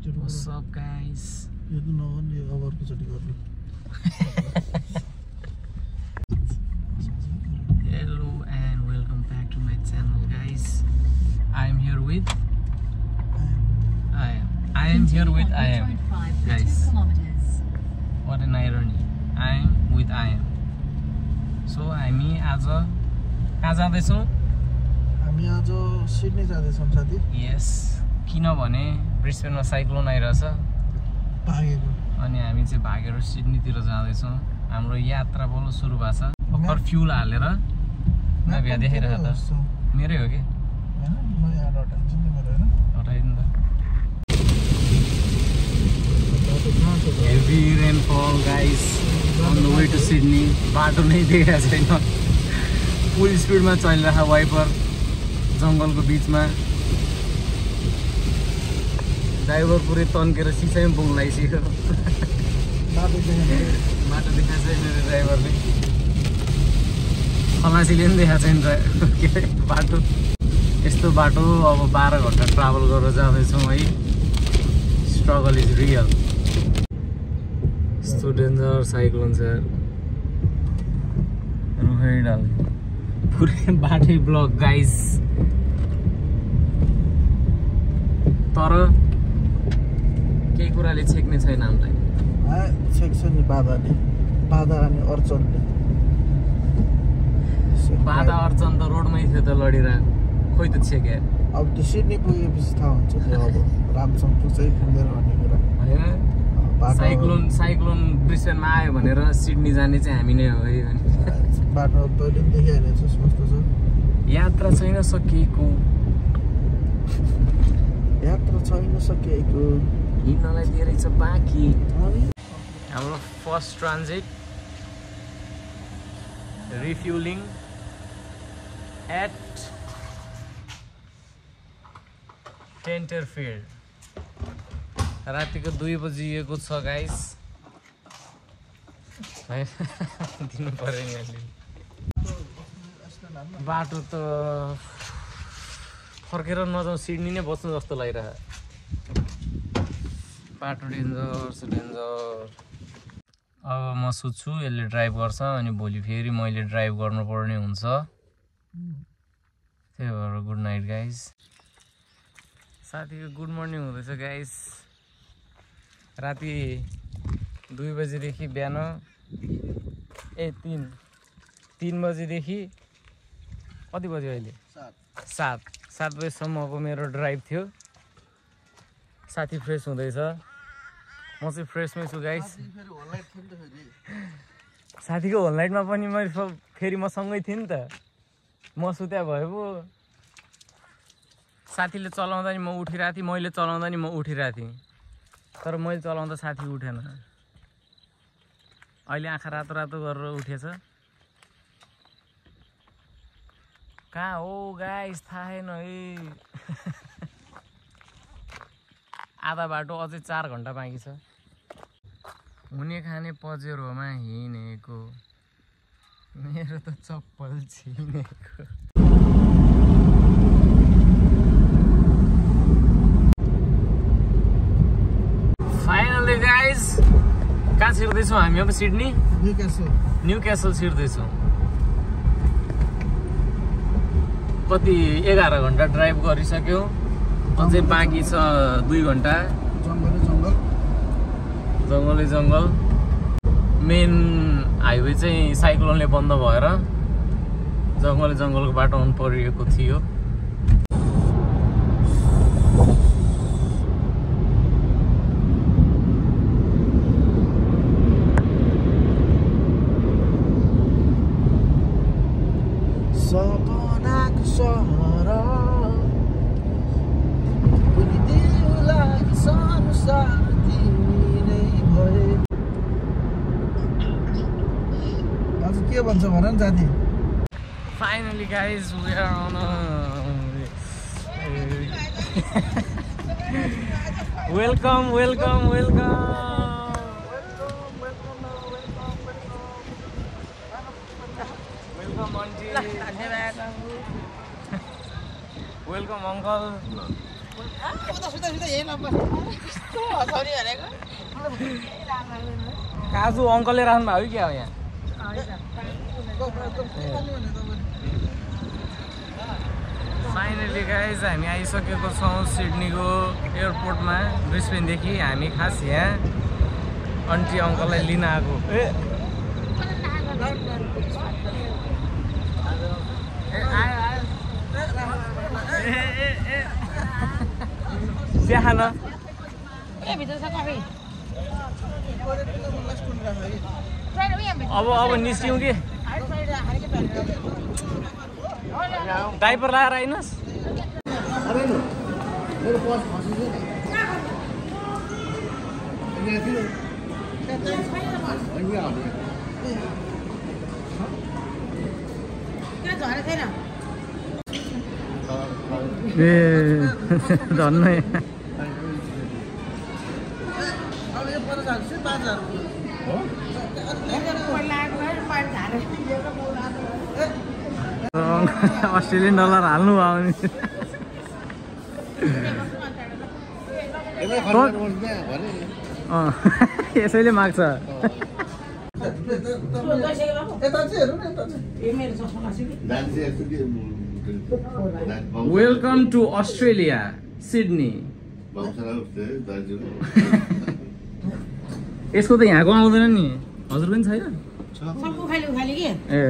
What's up, guys? Hello and welcome back to my channel, guys. I am here with I am here with guys. What an irony. I am with I am. So हामी आज कहाँ जाँदैछौँ? हामी आज Sydney जाँदैछौँ साथी। यस, किनभने ब्रिस्बेनमा cyclone आइरहेछ भागेको अनि हामी चाहिँ भागेर सिडनीतिर जाँदैछौँ। हाम्रो यात्रा बल्ल सुरु भएको छ। भर्खर फ्युल हालेर नभ्या देखाइरहेको त मेरै हो कि हटाइदिनु त। Heavy rainfall guys on the way to Sydney. बाटो नै देखाएको छैन, फुल स्पिडमा चलिरहेको वाइपर जङ्गलको बिचमा। ड्राइभर पुरै तन्केर सिसाइमा बोक्न लागिसक्यो। बाटो देखाएको छैन ड्राइभरले, खलासीले पनि देखाएको छैन के अरे बाटो। यस्तो बाटो अब 12 घन्टा ट्राभल गरेर जाँदैछौँ है। Struggle is real. यस्तो डेन्जर साइक्लोन छ रुखैडाल, पुरै बाटै ब्लक गाइस। तर केही कुराले छेक्ने छैन हामीलाई। छेक्छ नि बाधा अनि अर्चनले। बाधा अर्चन त रोडमै थियो त लडिरहेको, खोइ त छेक्यो। अब त्यो सिडनी पुगेपछि थाहा हुन्छ त्यो अब राम्रोसँग पुग्छ है पुग्दैन भन्ने कुरा होइन। साइक्लोन ब्रिस्बेनमा आयो भनेर सिडनी जाने चाहिँ हामी नै हो है। बाटो तैँले पनि देखिहालेको छस् कस्तो छ। यात्रा छैन सकिएको, हिँड्नलाई धेरै छ बाँकी। हाम्रो फर्स्ट ट्रान्जिट रिफ्युलिङ एट टेन्टरफिल्ड। रातिको 2 बजिएको छ गाइस। दिनु पर्यो नि अलि। बाटो त फर्केर नजाउँ, सिडनी नै बस्नु जस्तो लागिरहेको। बाटो डेन्जर छ डेन्जर। अब म सुत्छु, यसले ड्राइभ गर्छ अनि भोलि फेरि मैले ड्राइभ गर्नुपर्ने हुन्छ। त्यही भएर गुड नाइट गाइस। साथीको गुड मर्निङ हुँदैछ गाइस। राति 2 बजीदेखि बिहान 3 बजीदेखि कति बज्यो अहिले? 7 बजीसम्मको मेरो ड्राइभ थियो। साथी फ्रेस हुँदैछ, म चाहिँ फ्रेसमै छु गाइस। साथीको होलनाइटमा पनि मैले फेरि मसँगै थिएँ नि त। म सुत्या भए पो साथीले चलाउँदा नि म उठिरहेको थिएँ, मैले चलाउँदा नि म उठिरहेको थिएँ। तर मैले चलाउँदा साथी उठेन। अहिले आँखा रातो रातो गरेर उठेछ। कहाँ हो गाइस थाहा छैन है। आधा बाटो अझै 4 घन्टा बाँकी छ। हुने खाने पजेरोमा हिँडेको मेरो त चप्पल छिनेको। फाइनली गाइस कहाँ छिर्दैछौँ हामी अब? सिडनी न्यू क्यासल छिर्दैछौँ। कति 11 घन्टा ड्राइभ गरिसक्यौँ, अझै बाँकी छ 2 घन्टा। जङ्गल मेन हाइवे चाहिँ साइक्लोनले बन्द भएर जङ्गलको बाटो मन परिएको थियो। के भन्छ भन न साथी। Finally guys, we are on a welcome auntie, welcome uncle. काजु अङ्कलले राख्नु भएको क्या हो यहाँ फाइनली गाइज हामी आइसकेको छौँ सिडनीको एयरपोर्टमा ब्रिस्बेनदेखि हामी खास यहाँ आन्टी अङ्कललाई लिन आएको चिया खान अब निस्क्यौँ कि डाइपर लगाएर आइनुहोस् ए धन्य अस्ट्रेलियन डलर हाल्नु भयो नि यसैले माग्छ वेलकम टु अस्ट्रेलिया सिडनी यसको त यहाँको आउँदैन नि हजुर पनि छैन ए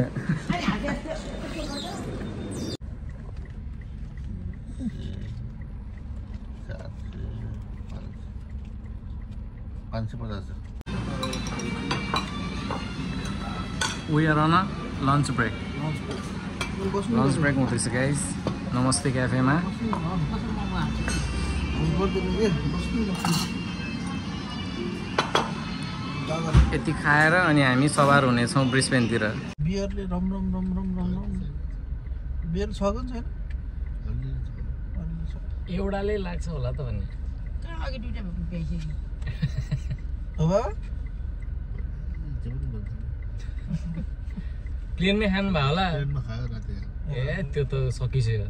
550 We are on a lunch break. Lunch break हुँदैछ guys. नमस्ते क्याफेमा. यति खाएर अनि हामी सवार हुनेछौँ ब्रिस्बेनतिर. बियरले रम बियर छ कि छैन? एउटाले लाग्छ होला त भन्ने. अघि दुईटा भइसक्यो. अब प्लेनमै खानु भयो होला. ट्रेनमा खायो राति. ए त्यो त सकिसक्यो.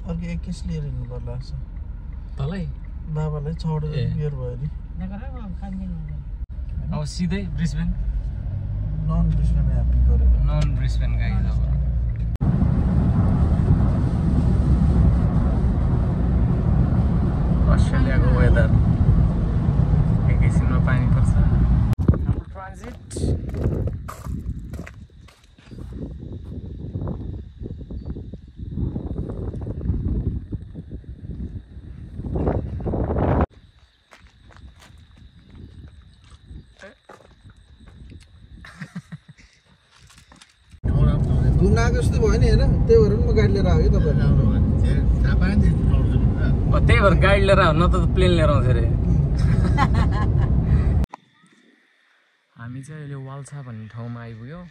अर्को एक केस लिएर हिँड्नु पर्ला छ. तलै बाबालाई 6 बियर भयो नि. अब सिधै ब्रिस्बेन. नन ब्रिस्बेन ह्याप्पी गरेर. नन ब्रिस्बेन गाइज अब. अस्ट्रेलियाको वेदर एकैछिनमा पानी पर्छ. हाम्रो ट्रान्जिट घुम्न आएको जस्तो भयो नि होइन त्यही भएर म गाडी लिएर आएको तपाईँहरू त्यही भएर गाडी लिएर आउनु न त प्लेन लिएर आउँथ्यो अरे. हामी चाहिँ अहिले वाल्छा भन्ने ठाउँमा आइपुग्यौँ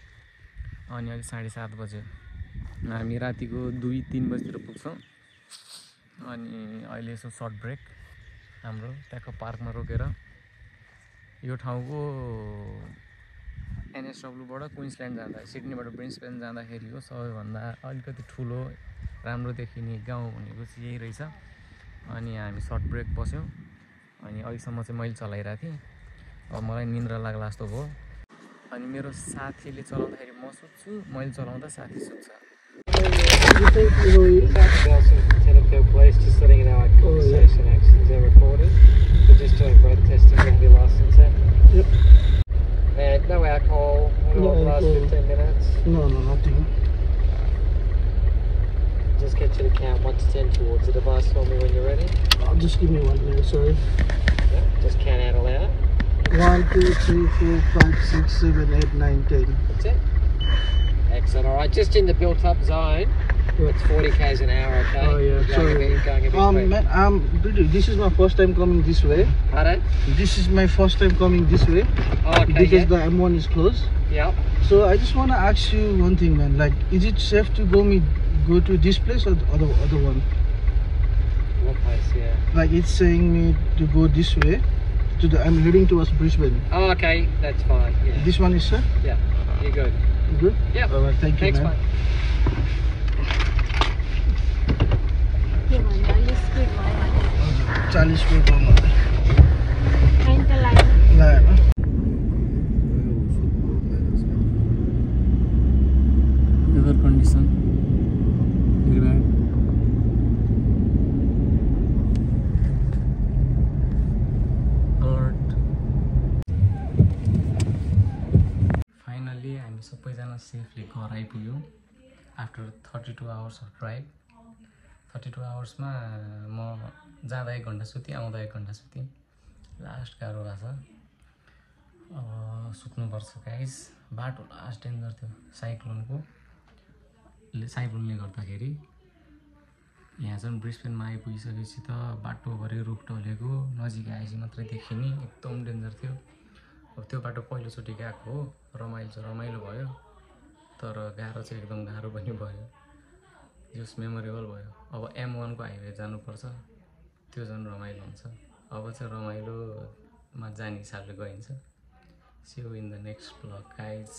अनि अहिले 7:30 बज्यो. हामी रातिको 2-3 बजीतिर पुग्छौँ अनि अहिले यसो सर्ट ब्रेक हाम्रो त्यहाँको पार्कमा रोकेर. यो ठाउँको NSWबाट क्विन्सल्यान्ड जाँदा सिडनीबाट ब्रिस्बेन जाँदाखेरिको सबैभन्दा अलिकति ठुलो राम्रो देखिने गाउँ भनेको चाहिँ यही रहेछ. अनि हामी सर्ट ब्रेक बस्यौँ अनि अहिलेसम्म चाहिँ मैले चलाइरहेको थिएँ. अब मलाई निन्द्रा लाग्ला जस्तो भयो अनि मेरो साथीले चलाउँदाखेरि म सुत्छु, मैले चलाउँदा साथी सुत्छ. And no alcohol in the last 15 minutes. No, nothing. Just get you to count 1 to 10 towards the device for me when you're ready. Just give me 1 minute, sorry. Yeah, just count out aloud. 1, 2, 3, 4, 5, 6, 7, 8, 9, 10. That's it. Excellent. All right, just in the built-up zone. It's 40 k's an hour. Okay. Oh yeah, sorry. Going a bit quick. This is my first time coming this way. Pardon? This is my first time coming this way. Oh, okay. Because yeah. the M1 is closed. Yep. So I just want to ask you one thing, man. Like, is it safe to go to this place or the other one? What place? Yeah. Like it's saying me to go this way. I'm heading towards Brisbane. Oh, okay. That's fine. Yeah. This one is sir. Yeah. You're good. You good? Yep. All right. Thank you, Thanks, man. mate. 40 pay गर्नु Ain't alive. लाएर weather condition very bad alert finally हामी सबैजना safely घर आइपुग्यौँ after 32 hours of drive 32 आवर्समा म जाँदा 1 घन्टा सुतेँ आउँदा 1 घन्टा सुतेँ लास्ट गाह्रो भएको छ अब सुत्नुपर्छ गाइस बाटो लास्ट डेन्जर थियो साइक्लोनले गर्दाखेरि यहाँ चाहिँ ब्रिस्बेनमा आइपुगिसकेपछि त बाटोभरि रुख ढलेको नजिक आएपछि मात्रै देखिने एकदम डेन्जर थियो अब त्यो बाटो पहिलोचोटि गएको हो रमाइलो भयो तर गाह्रो चाहिँ एकदम गाह्रो पनि भयो जस मेमोरेबल भयो अब M1 को हाइवे जानुपर्छ त्यो झन् रमाइलो हुन्छ अब चाहिँ रमाइलोमा जाने हिसाबले गइन्छ see you in the next blog guys